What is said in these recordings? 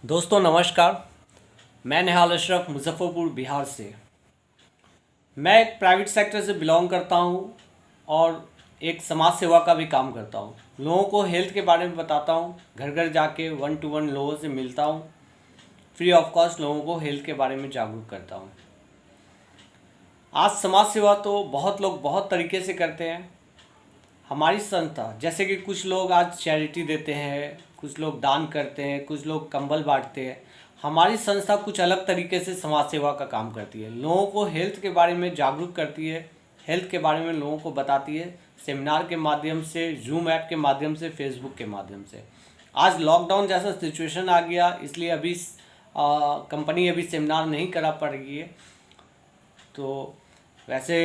दोस्तों नमस्कार। मैं निहाल अशरफ मुजफ्फरपुर बिहार से। मैं एक प्राइवेट सेक्टर से बिलोंग करता हूं और एक समाज सेवा का भी काम करता हूं। लोगों को हेल्थ के बारे में बताता हूं, घर घर जाके 1-to-1 लोगों से मिलता हूं, फ्री ऑफ कॉस्ट लोगों को हेल्थ के बारे में जागरूक करता हूं। आज समाज सेवा तो बहुत लोग बहुत तरीके से करते हैं। हमारी संस्था जैसे कि कुछ लोग आज चैरिटी देते हैं, कुछ लोग दान करते हैं, कुछ लोग कंबल बांटते हैं। हमारी संस्था कुछ अलग तरीके से समाज सेवा का काम करती है। लोगों को हेल्थ के बारे में जागरूक करती है, हेल्थ के बारे में लोगों को बताती है, सेमिनार के माध्यम से, जूम ऐप के माध्यम से, फेसबुक के माध्यम से। आज लॉकडाउन जैसा सिचुएशन आ गया, इसलिए अभी कंपनी अभी सेमिनार नहीं करा पा रही है। तो वैसे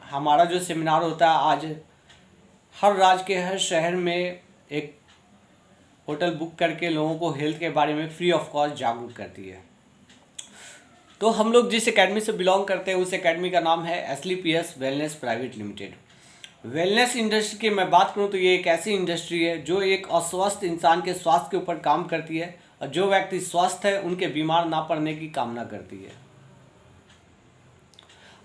हमारा जो सेमिनार होता है, आज हर राज्य के हर शहर में एक होटल बुक करके लोगों को हेल्थ के बारे में फ्री ऑफ कॉस्ट जागरूक करती है। तो हम लोग जिस एकेडमी से बिलोंग करते हैं उस एकेडमी का नाम है SLPS wellness private limited. Wellness industry की मैं बात करूं तो ये एक ऐसी इंडस्ट्री है जो एक अस्वस्थ इंसान के स्वास्थ्य के ऊपर काम करती है और जो व्यक्ति स्वस्थ है उनके बीमार ना पड़ने की कामना करती है।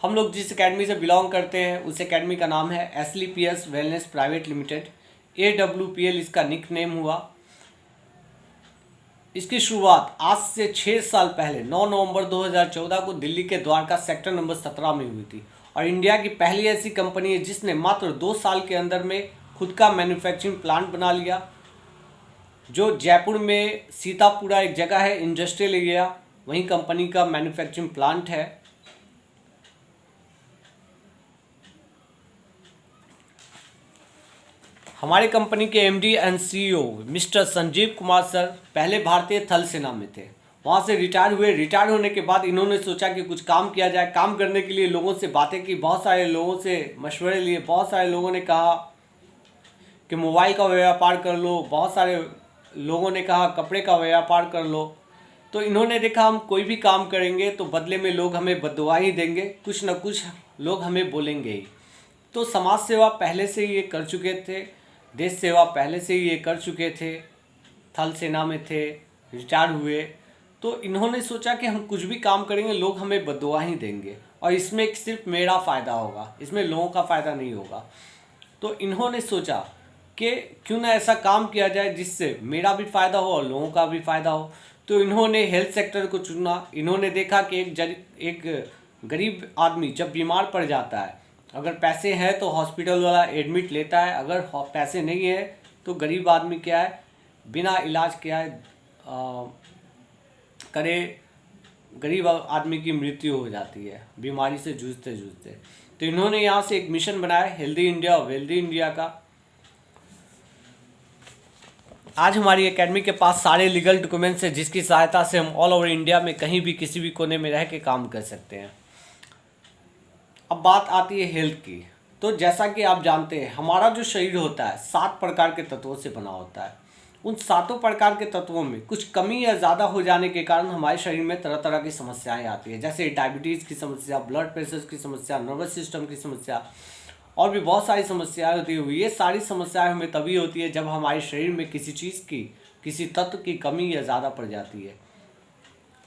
हम लोग जिस एकेडमी से बिलोंग करते हैं उस एकेडमी का नाम है SLPS wellness private limited. AWPL इसका निक नेम हुआ। इसकी शुरुआत आज से 6 साल पहले 9 नवंबर 2014 को दिल्ली के द्वारका सेक्टर नंबर 17 में हुई थी और इंडिया की पहली ऐसी कंपनी है जिसने मात्र 2 साल के अंदर में खुद का मैन्युफैक्चरिंग प्लांट बना लिया, जो जयपुर में सीतापुरा एक जगह है इंडस्ट्रियल एरिया, वहीं कंपनी का मैन्युफैक्चरिंग प्लांट है। हमारी कंपनी के MD and CEO mister Sanjeev Kumar sir पहले भारतीय थल सेना में थे। वहाँ से रिटायर हुए। रिटायर होने के बाद इन्होंने सोचा कि कुछ काम किया जाए। काम करने के लिए लोगों से बातें की, बहुत सारे लोगों से मशवरे लिए। बहुत सारे लोगों ने कहा कि मोबाइल का व्यापार कर लो, बहुत सारे लोगों ने कहा कपड़े का व्यापार कर लो। तो इन्होंने देखा हम कोई भी काम करेंगे तो बदले में लोग हमें बददुआ ही देंगे, कुछ न कुछ लोग हमें बोलेंगे ही। तो समाज सेवा पहले से ही ये कर चुके थे, देश सेवा पहले से ही ये कर चुके थे, थल सेना में थे, रिटायर हुए। तो इन्होंने सोचा कि हम कुछ भी काम करेंगे लोग हमें बददुआ ही देंगे और इसमें सिर्फ मेरा फ़ायदा होगा, इसमें लोगों का फ़ायदा नहीं होगा। तो इन्होंने सोचा कि क्यों ना ऐसा काम किया जाए जिससे मेरा भी फ़ायदा हो और लोगों का भी फ़ायदा हो। तो इन्होंने हेल्थ सेक्टर को चुना। इन्होंने देखा कि एक गरीब आदमी जब बीमार पड़ जाता है, अगर पैसे हैं तो हॉस्पिटल वाला एडमिट लेता है, अगर पैसे नहीं है तो गरीब आदमी क्या है, बिना इलाज क्या है करे, गरीब आदमी की मृत्यु हो जाती है बीमारी से जूझते जूझते। तो इन्होंने यहाँ से एक मिशन बनाया हेल्दी इंडिया और वेल्दी इंडिया का। आज हमारी एकेडमी के पास सारे लीगल डॉक्यूमेंट्स हैं जिसकी सहायता से हम ऑल ओवर इंडिया में कहीं भी किसी भी कोने में रह के काम कर सकते हैं। अब बात आती है हेल्थ की। तो जैसा कि आप जानते हैं हमारा जो शरीर होता है 7 प्रकार के तत्वों से बना होता है। उन 7 प्रकार के तत्वों में कुछ कमी या ज़्यादा हो जाने के कारण हमारे शरीर में तरह तरह की समस्याएं आती है, जैसे डायबिटीज़ की समस्या, ब्लड प्रेशर की समस्या, नर्वस सिस्टम की समस्या और भी बहुत सारी समस्याएं होती हुई। ये सारी समस्याएं हमें तभी होती है जब हमारे शरीर में किसी चीज़ की, किसी तत्व की कमी या ज़्यादा पड़ जाती है।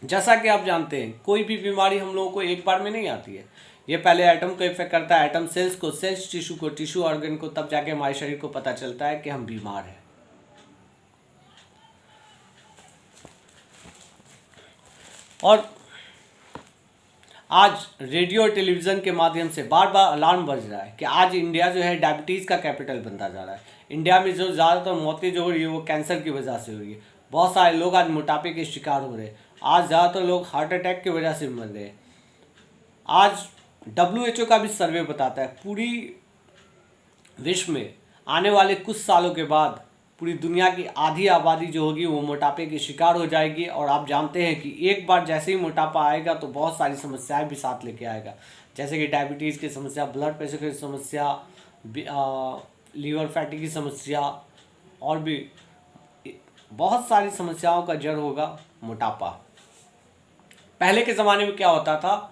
जैसा कि आप जानते हैं कोई भी बीमारी हम लोगों को एक बार में नहीं आती है। ये पहले एटम को इफेक्ट करता है, एटम सेल्स को, सेल्स टिश्यू को, टिश्यू ऑर्गन को, तब जाके हमारे शरीर को पता चलता है कि हम बीमार हैं। और आज रेडियो और टेलीविज़न के माध्यम से बार बार अलार्म बज रहा है कि आज इंडिया जो है डायबिटीज़ का कैपिटल बनता जा रहा है। इंडिया में जो ज़्यादातर मौतें जो हो रही है वो कैंसर की वजह से हो रही है। बहुत सारे लोग आज मोटापे के शिकार हो रहे हैं। आज ज़्यादातर लोग हार्ट अटैक की वजह से मर रहे हैं। आज WHO का भी सर्वे बताता है पूरी विश्व में आने वाले कुछ सालों के बाद पूरी दुनिया की आधी आबादी जो होगी वो मोटापे की शिकार हो जाएगी। और आप जानते हैं कि एक बार जैसे ही मोटापा आएगा तो बहुत सारी समस्याएं भी साथ लेके आएगा, जैसे कि डायबिटीज़ की समस्या, ब्लड प्रेशर की समस्या, लीवर फैटी की समस्या और भी बहुत सारी समस्याओं का जड़ होगा मोटापा। पहले के ज़माने में क्या होता था,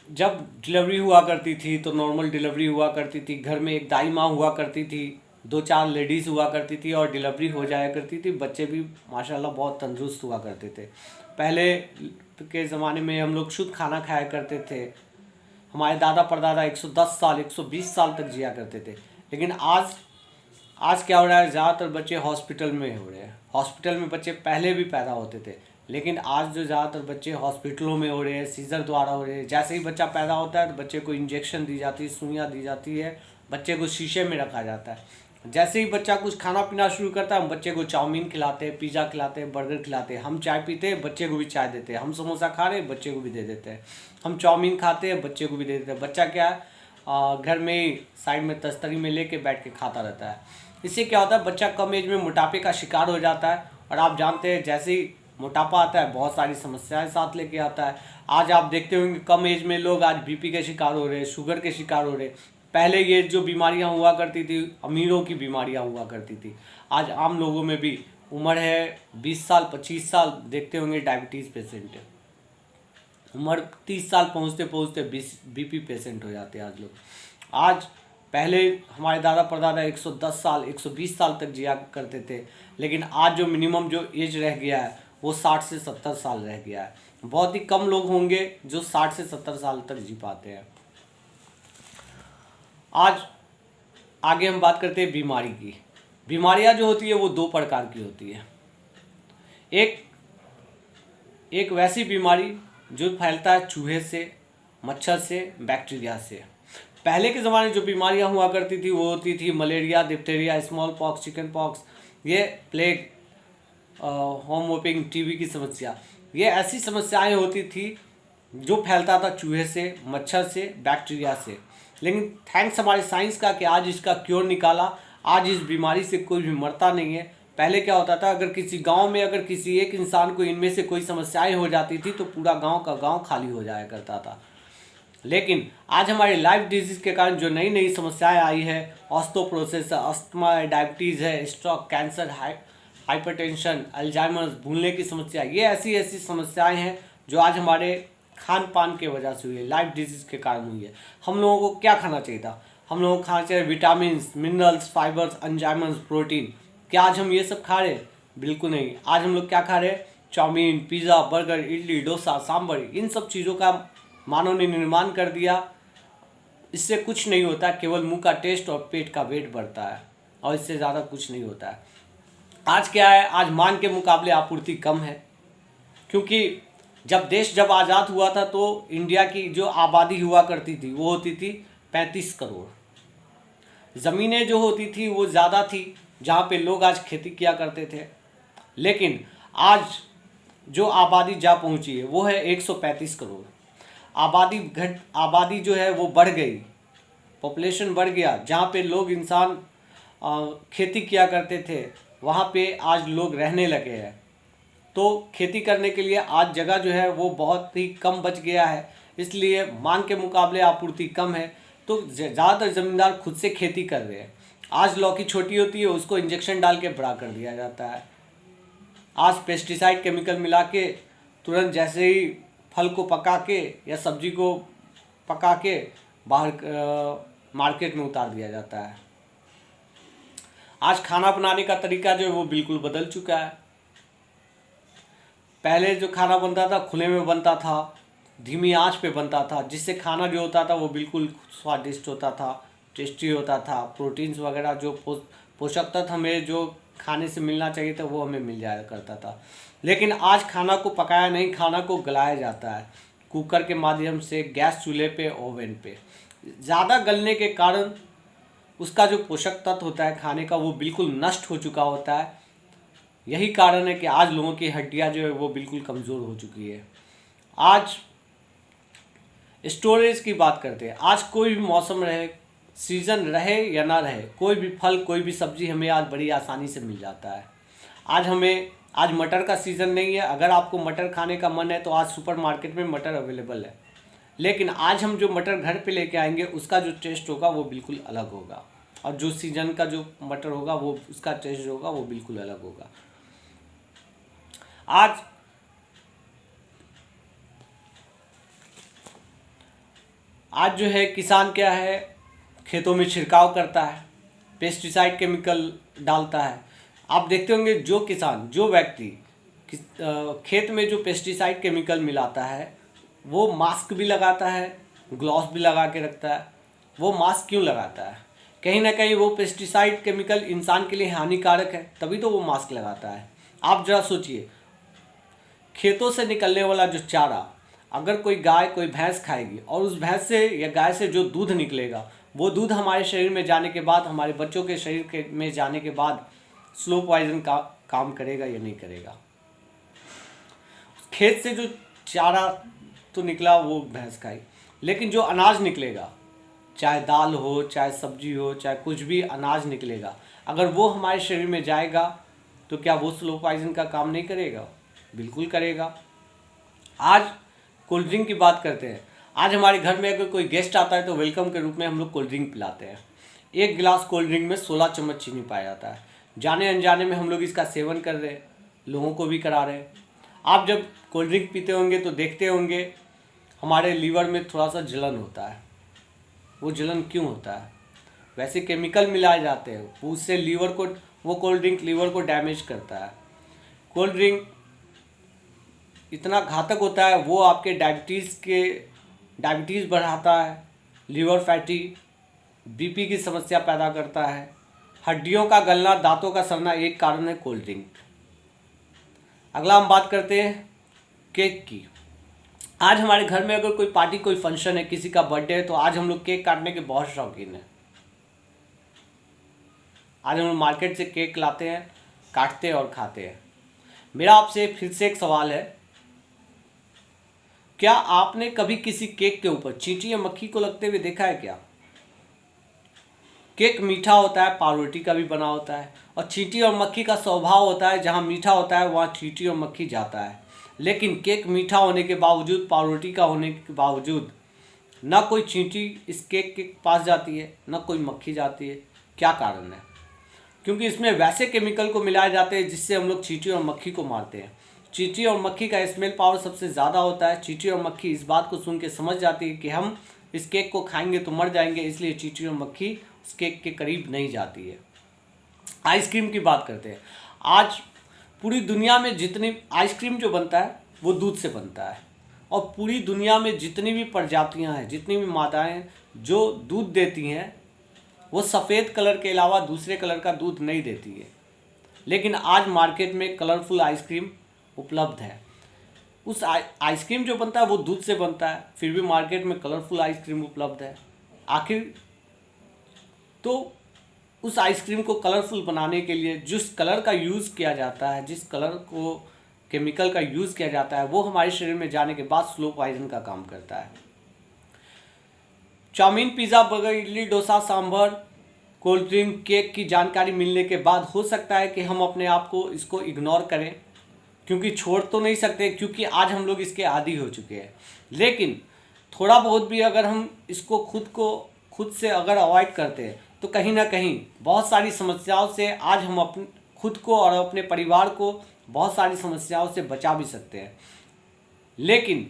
जब डिलीवरी हुआ करती थी तो नॉर्मल डिलीवरी हुआ करती थी, घर में एक दाई माँ हुआ करती थी दो चार लेडीज़ हुआ करती थी और डिलीवरी हो जाया करती थी, बच्चे भी माशाल्लाह बहुत तंदुरुस्त हुआ करते थे। पहले के ज़माने में हम लोग शुद्ध खाना खाया करते थे। हमारे दादा परदादा 110 साल 120 साल तक जिया करते थे। लेकिन आज क्या हो रहा है, ज़्यादातर बच्चे हॉस्पिटल में हो रहे हैं। हॉस्पिटल में बच्चे पहले भी पैदा होते थे, लेकिन आज जो ज़्यादातर बच्चे हॉस्पिटलों में हो रहे हैं, सीजर द्वारा हो रहे हैं। जैसे ही बच्चा पैदा होता है तो बच्चे को इंजेक्शन दी जाती है, सुइयाँ दी जाती है, बच्चे को शीशे में रखा जाता है। जैसे ही बच्चा कुछ खाना पीना शुरू करता है, हम बच्चे को चाउमीन खिलाते हैं, पिज़्ज़ा खिलाते हैं, बर्गर खिलाते हैं। हम चाय पीते हैं, बच्चे को भी चाय देते हैं। हम समोसा खा रहे हैं, बच्चे को भी दे देते हैं। हम चाउमीन खाते हैं, बच्चे को भी दे देते हैं। बच्चा क्या है, घर में ही साइड में तस्तरी में लेके बैठ के खाता रहता है। इससे क्या होता है, बच्चा कम एज में मोटापे का शिकार हो जाता है। और आप जानते हैं, जैसे ही मोटापा आता है बहुत सारी समस्याएं साथ लेके आता है। आज आप देखते होंगे कम एज में लोग आज बीपी के शिकार हो रहे हैं, शुगर के शिकार हो रहे हैं। पहले ये जो बीमारियां हुआ करती थी, अमीरों की बीमारियां हुआ करती थी। आज आम लोगों में भी उम्र है 20 साल 25 साल, देखते होंगे डायबिटीज़ पेशेंट है। उम्र 30 साल पहुँचते पहुँचते बीपी पेशेंट हो जाते हैं आज लोग। आज पहले हमारे दादा परदादा 110 साल 120 साल तक जिया करते थे, लेकिन आज जो मिनिमम जो एज रह गया है वो 60 से 70 साल रह गया है। बहुत ही कम लोग होंगे जो 60 से 70 साल तक जी पाते हैं। आज आगे हम बात करते हैं बीमारी की। बीमारियां जो होती है वो दो प्रकार की होती है। एक वैसी बीमारी जो फैलता है चूहे से, मच्छर से, बैक्टीरिया से। पहले के ज़माने में जो बीमारियां हुआ करती थी वो होती थी malaria, diphtheria, small pox, chicken pox, ये प्लेग, होम वोपिंग, टीबी की समस्या। ये ऐसी समस्याएं होती थी जो फैलता था चूहे से, मच्छर से, बैक्टीरिया से। लेकिन थैंक्स हमारे साइंस का कि आज इसका क्योर निकाला। आज इस बीमारी से कोई भी मरता नहीं है। पहले क्या होता था, अगर किसी गांव में अगर किसी एक इंसान को इनमें से कोई समस्याएं हो जाती थी तो पूरा गांव का गांव खाली हो जाया करता था। लेकिन आज हमारे लाइफ डिजीज़ के कारण जो नई नई समस्याएं आई है, ऑस्टोप्रोसिस, अस्थमा है, डायबिटीज़ है, स्ट्रोक, कैंसर, हाइपरटेंशन, अल्जाइमर्स, भूलने की समस्या, ये ऐसी ऐसी समस्याएं हैं जो आज हमारे खान पान के वजह से हुई है, लाइफ डिजीज़ के कारण हुई है। हम लोगों को क्या खाना चाहिए था? हम लोगों को खाना चाहिए vitamin, minerals, fibres, enzymes, protein. क्या आज हम ये सब खा रहे हैं? बिल्कुल नहीं। आज हम लोग क्या खा रहे हैं? Chowmein, pizza, burger, idli, dosa, sambar, इन सब चीज़ों का मानव ने निर्माण कर दिया। इससे कुछ नहीं होता, केवल मुंह का टेस्ट और पेट का वेट बढ़ता है, और इससे ज़्यादा कुछ नहीं होता है। आज क्या है, आज मांग के मुकाबले आपूर्ति कम है। क्योंकि जब आज़ाद हुआ था तो इंडिया की जो आबादी हुआ करती थी वो होती थी 35 करोड़। ज़मीनें जो होती थी वो ज़्यादा थी, जहाँ पे लोग आज खेती किया करते थे। लेकिन आज जो आबादी जा पहुँची है वो है 135 करोड़। आबादी जो है वो बढ़ गई, पॉपुलेशन बढ़ गया। जहाँ पे लोग इंसान खेती किया करते थे वहाँ पे आज लोग रहने लगे हैं। तो खेती करने के लिए आज जगह जो है वो बहुत ही कम बच गया है, इसलिए मांग के मुकाबले आपूर्ति कम है। तो ज़्यादातर ज़मींदार खुद से खेती कर रहे हैं। आज लौकी छोटी होती है, उसको इंजेक्शन डाल के बड़ा कर दिया जाता है। आज पेस्टिसाइड केमिकल मिला के तुरंत जैसे ही फल को पका के या सब्जी को पका के बाहर मार्केट में उतार दिया जाता है। आज खाना बनाने का तरीका जो है वो बिल्कुल बदल चुका है। पहले जो खाना बनता था खुले में बनता था, धीमी आंच पे बनता था, जिससे खाना जो होता था वो बिल्कुल स्वादिष्ट होता था, टेस्टी होता था। प्रोटीन्स वगैरह जो पोषक तत्व हमें जो खाने से मिलना चाहिए था वो हमें मिल जाया करता था। लेकिन आज खाना को पकाया नहीं, खाना को गलाया जाता है कुकर के माध्यम से, गैस चूल्हे पे, ओवन पे। ज़्यादा गलने के कारण उसका जो पोषक तत्व होता है खाने का वो बिल्कुल नष्ट हो चुका होता है। यही कारण है कि आज लोगों की हड्डियां जो है वो बिल्कुल कमज़ोर हो चुकी है। आज स्टोरेज की बात करते हैं। आज कोई भी मौसम रहे, सीज़न रहे या ना रहे, कोई भी फल, कोई भी सब्ज़ी हमें आज बड़ी आसानी से मिल जाता है। आज मटर का सीज़न नहीं है, अगर आपको मटर खाने का मन है तो आज सुपरमार्केट में मटर अवेलेबल है। लेकिन आज हम जो मटर घर पे लेके आएंगे उसका जो टेस्ट होगा वो बिल्कुल अलग होगा, और जो सीजन का जो मटर होगा वो उसका टेस्ट जो होगा वो बिल्कुल अलग होगा। आज जो है किसान क्या है, खेतों में छिड़काव करता है, पेस्टिसाइड केमिकल डालता है। आप देखते होंगे जो किसान, जो व्यक्ति खेत में जो पेस्टिसाइड केमिकल मिलाता है वो मास्क भी लगाता है, ग्लव्स भी लगा के रखता है। वो मास्क क्यों लगाता है? कहीं ना कहीं वो पेस्टिसाइड केमिकल इंसान के लिए हानिकारक है, तभी तो वो मास्क लगाता है। आप जरा सोचिए, खेतों से निकलने वाला जो चारा अगर कोई गाय कोई भैंस खाएगी और उस भैंस से या गाय से जो दूध निकलेगा वो दूध हमारे शरीर में जाने के बाद, हमारे बच्चों के शरीर में जाने के बाद स्लो पॉइजन का काम करेगा या नहीं करेगा? खेत से जो चारा तो निकला वो भैंस खाई, लेकिन जो अनाज निकलेगा, चाहे दाल हो, चाहे सब्जी हो, चाहे कुछ भी अनाज निकलेगा, अगर वो हमारे शरीर में जाएगा तो क्या वो स्लो पॉइजन का काम नहीं करेगा? बिल्कुल करेगा। आज कोल्ड ड्रिंक की बात करते हैं। आज हमारे घर में अगर कोई गेस्ट आता है तो वेलकम के रूप में हम लोग कोल्ड ड्रिंक पिलाते हैं। एक गिलास कोल्ड ड्रिंक में 16 चम्मच चीनी पाया जाता है। जाने अनजाने में हम लोग इसका सेवन कर रहे हैं, लोगों को भी करा रहे हैं। आप जब कोल्ड ड्रिंक पीते होंगे तो देखते होंगे हमारे लीवर में थोड़ा सा जलन होता है। वो जलन क्यों होता है? वैसे केमिकल मिलाए जाते हैं, उससे लीवर को, वो कोल्ड ड्रिंक लीवर को डैमेज करता है। कोल्ड ड्रिंक इतना घातक होता है, वो आपके डायबिटीज़ बढ़ाता है, लीवर फैटी, बीपी की समस्या पैदा करता है, हड्डियों का गलना, दांतों का सड़ना एक कारण है कोल्ड ड्रिंक। अगला हम बात करते हैं केक की। आज हमारे घर में अगर कोई पार्टी, कोई फंक्शन है, किसी का बर्थडे है, तो आज हम लोग केक काटने के बहुत शौकीन हैं। आज हम लोग मार्केट से केक लाते हैं, काटते हैं और खाते हैं। मेरा आपसे फिर से एक सवाल है, क्या आपने कभी किसी केक के ऊपर चींटी या मक्खी को लगते हुए देखा है क्या? केक मीठा होता है, पावरोटी का भी बना होता है, और चींटी और मक्खी का स्वभाव होता है जहाँ मीठा होता है वहाँ चींटी और मक्खी जाता है। लेकिन केक मीठा होने के बावजूद, पावरोटी का होने के बावजूद, ना कोई चींटी इस केक के पास जाती है, ना कोई मक्खी जाती है। क्या कारण है? क्योंकि इसमें वैसे केमिकल को मिलाए जाते हैं जिससे हम लोग चींटी और मक्खी को मारते हैं। चींटी और मक्खी का स्मेल पावर सबसे ज़्यादा होता है। चींटी और मक्खी इस बात को सुन के समझ जाती है कि हम इस केक को खाएंगे तो मर जाएंगे, इसलिए चींटी और मक्खी उस केक के करीब नहीं जाती है। आइसक्रीम की बात करते हैं। आज पूरी दुनिया में जितनी आइसक्रीम जो बनता है वो दूध से बनता है, और पूरी दुनिया में जितनी भी प्रजातियां हैं, जितनी भी माताएं जो दूध देती हैं, वो सफ़ेद कलर के अलावा दूसरे कलर का दूध नहीं देती है। लेकिन आज मार्केट में कलरफुल आइसक्रीम उपलब्ध है। उस आइसक्रीम जो बनता है वो दूध से बनता है, फिर भी मार्केट में कलरफुल आइसक्रीम उपलब्ध है। आखिर तो उस आइसक्रीम को कलरफुल बनाने के लिए जिस कलर का यूज़ किया जाता है, जिस कलर को केमिकल का यूज़ किया जाता है, वो हमारे शरीर में जाने के बाद स्लो पॉइजन का काम करता है। Chowmein, pizza, burger, idli, dosa, sambar, cold drink, cake की जानकारी मिलने के बाद हो सकता है कि हम अपने आप को इसको इग्नोर करें, क्योंकि छोड़ तो नहीं सकते, क्योंकि आज हम लोग इसके आदी हो चुके हैं। लेकिन थोड़ा बहुत भी अगर हम इसको खुद से अगर अवॉइड करते हैं तो कहीं ना कहीं बहुत सारी समस्याओं से आज हम अपने खुद को और अपने परिवार को बहुत सारी समस्याओं से बचा भी सकते हैं। लेकिन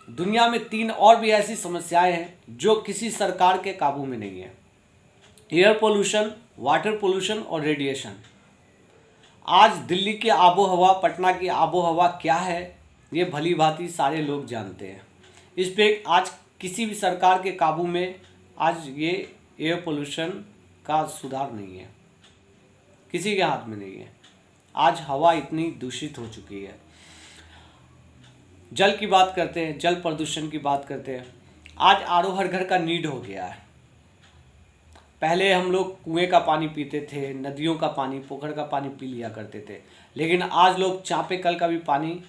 दुनिया में 3 और भी ऐसी समस्याएं हैं जो किसी सरकार के काबू में नहीं है। एयर पोल्यूशन, वाटर पोल्यूशन और रेडिएशन। आज दिल्ली की आबो हवा, पटना की आबो हवा क्या है ये भली भांति सारे लोग जानते हैं। इस पे आज किसी भी सरकार के काबू में आज ये एयर पोल्यूशन का सुधार नहीं है, किसी के हाथ में नहीं है। आज हवा इतनी दूषित हो चुकी है। जल की बात करते हैं, जल प्रदूषण की बात करते हैं। आज आरओ हर घर का नीड हो गया है। पहले हम लोग कुएं का पानी पीते थे, नदियों का पानी, पोखर का पानी पी लिया करते थे, लेकिन आज लोग चापे कल का भी पानी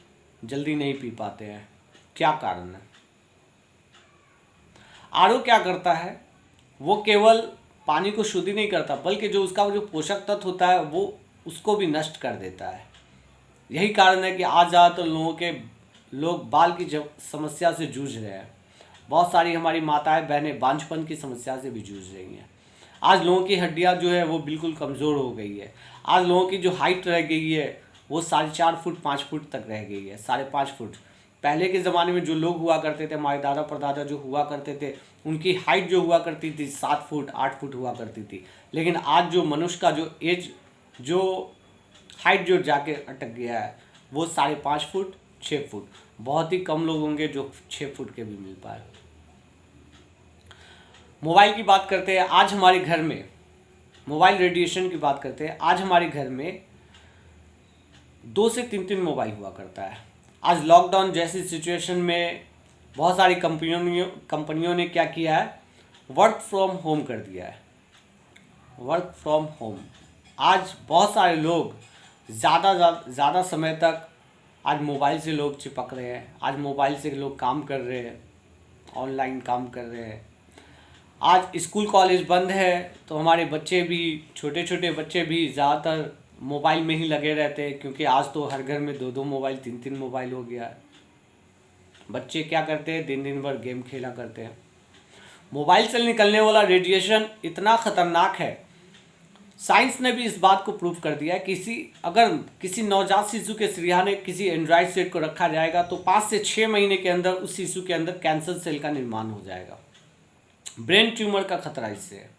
जल्दी नहीं पी पाते हैं। क्या कारण है? आरओ क्या करता है? वो केवल पानी को शुद्ध ही नहीं करता, बल्कि जो उसका जो पोषक तत्व होता है वो उसको भी नष्ट कर देता है। यही कारण है कि आज ज़्यादातर लोग बाल की समस्या से जूझ रहे हैं। बहुत सारी हमारी माताएं बहनें बांझपन की समस्या से भी जूझ रही हैं। आज लोगों की हड्डियां जो है वो बिल्कुल कमज़ोर हो गई है। आज लोगों की जो हाइट रह गई है वो 4.5 फुट 5 फुट तक रह गई है, 5.5 फुट। पहले के ज़माने में जो लोग हुआ करते थे, हमारे दादा परदादा जो हुआ करते थे, उनकी हाइट जो हुआ करती थी 7 फुट 8 फुट हुआ करती थी। लेकिन आज जो मनुष्य का जो हाइट जो जाके अटक गया है वो 5.5 फुट 6 फुट। बहुत ही कम लोग होंगे जो 6 फुट के भी मिल पाए। मोबाइल की बात करते हैं, आज हमारे घर में मोबाइल रेडिएशन की बात करते हैं, आज हमारे घर में 2 से 3 मोबाइल हुआ करता है। आज लॉकडाउन जैसी सिचुएशन में बहुत सारी कंपनियों ने क्या किया है, वर्क फ्रॉम होम कर दिया है। वर्क फ्रॉम होम, आज बहुत सारे लोग ज़्यादा समय तक आज मोबाइल से लोग चिपक रहे हैं। आज मोबाइल से लोग काम कर रहे हैं, ऑनलाइन काम कर रहे हैं। आज स्कूल कॉलेज बंद है तो हमारे बच्चे भी, छोटे छोटे बच्चे भी ज़्यादातर मोबाइल में ही लगे रहते हैं, क्योंकि आज तो हर घर में 2-2 मोबाइल 3-3 मोबाइल हो गया है। बच्चे क्या करते हैं, दिन दिन भर गेम खेला करते हैं। मोबाइल से निकलने वाला रेडिएशन इतना खतरनाक है, साइंस ने भी इस बात को प्रूव कर दिया है। अगर किसी नवजात शिशु के सिरहाने किसी एंड्रॉयड सेट को रखा जाएगा तो 5 से 6 महीने के अंदर उस शिशु के अंदर कैंसर सेल का निर्माण हो जाएगा। ब्रेन ट्यूमर का खतरा इससे है,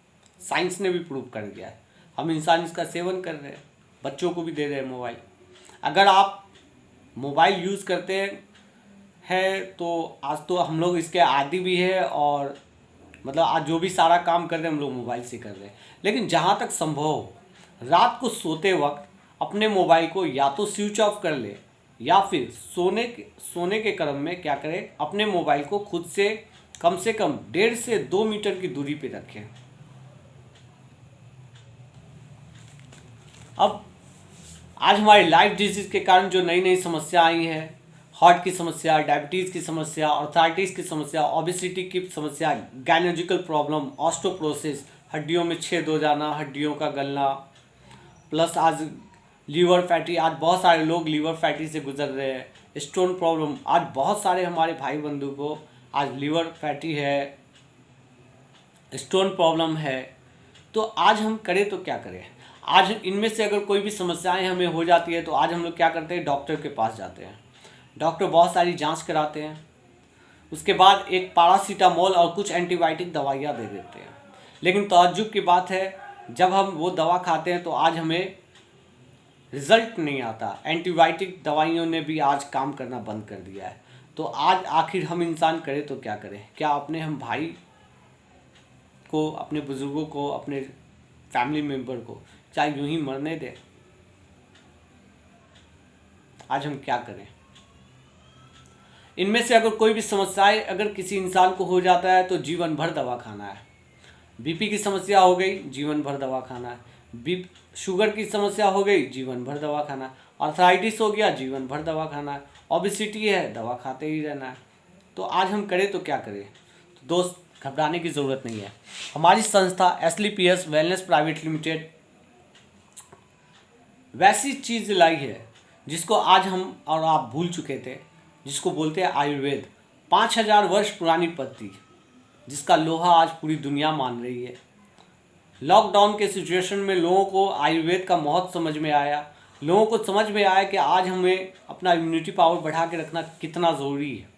साइंस ने भी प्रूव कर दिया है। हम इंसान इसका सेवन कर रहे हैं, बच्चों को भी दे रहे हैं मोबाइल। अगर आप मोबाइल यूज़ करते हैं तो आज तो हम लोग इसके आदी भी है, और मतलब आज जो भी सारा काम कर रहे हैं हम लोग मोबाइल से कर रहे हैं। लेकिन जहाँ तक संभव हो, रात को सोते वक्त अपने मोबाइल को या तो स्विच ऑफ कर ले, या फिर सोने के क्रम में क्या करें, अपने मोबाइल को खुद से कम 1.5 से 2 मीटर की दूरी पे रखें। अब आज हमारे लाइफ डिजीज़ के कारण जो नई नई समस्या आई हैं, हार्ट की समस्या, डायबिटीज़ की समस्या, आर्थराइटिस की समस्या, ओबेसिटी की समस्या, गायनोलॉजिकल प्रॉब्लम, ऑस्टियोपोरोसिस, हड्डियों में छेद हो जाना, हड्डियों का गलना, प्लस आज लीवर फैटी, आज बहुत सारे लोग लीवर फैटी से गुजर रहे हैं। स्टोन प्रॉब्लम, आज बहुत सारे हमारे भाई बंधु को आज लीवर फैटी है, स्टोन प्रॉब्लम है। तो आज हम करें तो क्या करें? आज इनमें से अगर कोई भी समस्याएं हमें हो जाती है तो आज हम लोग क्या करते हैं, डॉक्टर के पास जाते हैं। डॉक्टर बहुत सारी जांच कराते हैं, उसके बाद एक पैरासीटामोल और कुछ एंटीबायोटिक दवाइयाँ दे देते हैं। लेकिन ताज्जुब की बात है, जब हम वो दवा खाते हैं तो आज हमें रिजल्ट नहीं आता। एंटीबायोटिक दवाइयों ने भी आज काम करना बंद कर दिया है। तो आज आखिर हम इंसान करें तो क्या करें? क्या अपने हम भाई को, अपने बुज़ुर्गों को, अपने फैमिली मेम्बर को चाहे यूं ही मरने दें? आज हम क्या करें? इनमें से अगर कोई भी समस्याएं अगर किसी इंसान को हो जाता है तो जीवन भर दवा खाना है। बीपी की समस्या हो गई, जीवन भर दवा खाना है। शुगर की समस्या हो गई, जीवन भर दवा खाना है। आर्थराइटिस हो गया, जीवन भर दवा खाना है। ओबेसिटी है, दवा खाते ही रहना है। तो आज हम करें तो क्या करें? तो दोस्त, घबराने की ज़रूरत नहीं है। हमारी संस्था एसलीपीएस वेलनेस प्राइवेट लिमिटेड वैसी चीज़ लाई है जिसको आज हम और आप भूल चुके थे, जिसको बोलते हैं आयुर्वेद। 5000 वर्ष पुरानी पद्धति, जिसका लोहा आज पूरी दुनिया मान रही है। लॉकडाउन के सिचुएशन में लोगों को आयुर्वेद का महत्व समझ में आया। लोगों को समझ में आया कि आज हमें अपना इम्यूनिटी पावर बढ़ा के रखना कितना ज़रूरी है।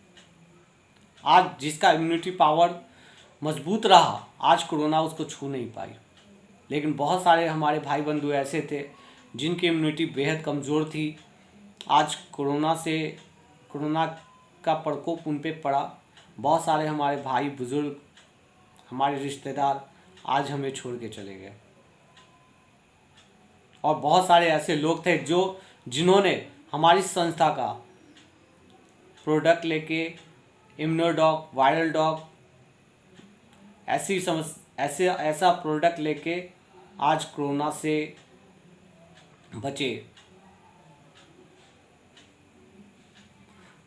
आज जिसका इम्यूनिटी पावर मजबूत रहा, आज कोरोना उसको छू नहीं पाई। लेकिन बहुत सारे हमारे भाई बंधु ऐसे थे जिनकी इम्यूनिटी बेहद कमज़ोर थी। आज कोरोना का प्रकोप उन पे पड़ा। बहुत सारे हमारे भाई बुज़ुर्ग, हमारे रिश्तेदार आज हमें छोड़ के चले गए। और बहुत सारे ऐसे लोग थे जिन्होंने हमारी संस्था का प्रोडक्ट लेके, इम्यूनोडॉक, वायरल डॉक, ऐसा प्रोडक्ट लेके आज कोरोना से बचे।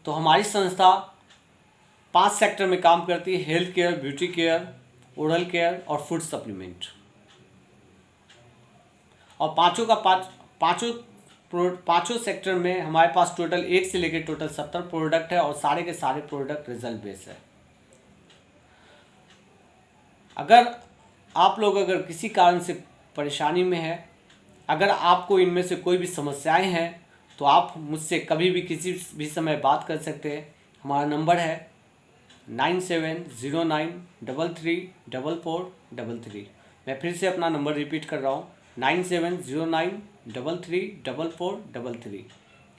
तो हमारी संस्था 5 सेक्टर में काम करती है: health care, beauty care, oral care और फूड सप्लीमेंट। और पाँचों सेक्टर में हमारे पास टोटल 1 से लेकर टोटल 70 प्रोडक्ट है, और सारे के सारे प्रोडक्ट रिजल्ट बेस्ड है। अगर आप लोग अगर किसी कारण से परेशानी में है, अगर आपको इनमें से कोई भी समस्याएं हैं, तो आप मुझसे कभी भी किसी भी समय बात कर सकते हैं। हमारा नंबर है 9709334433। मैं फिर से अपना नंबर रिपीट कर रहा हूँ, 9709334433।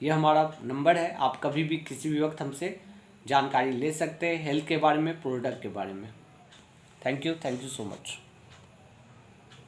ये हमारा नंबर है। आप कभी भी किसी भी वक्त हमसे जानकारी ले सकते हैं हेल्थ के बारे में, प्रोडक्ट के बारे में। Thank you so much.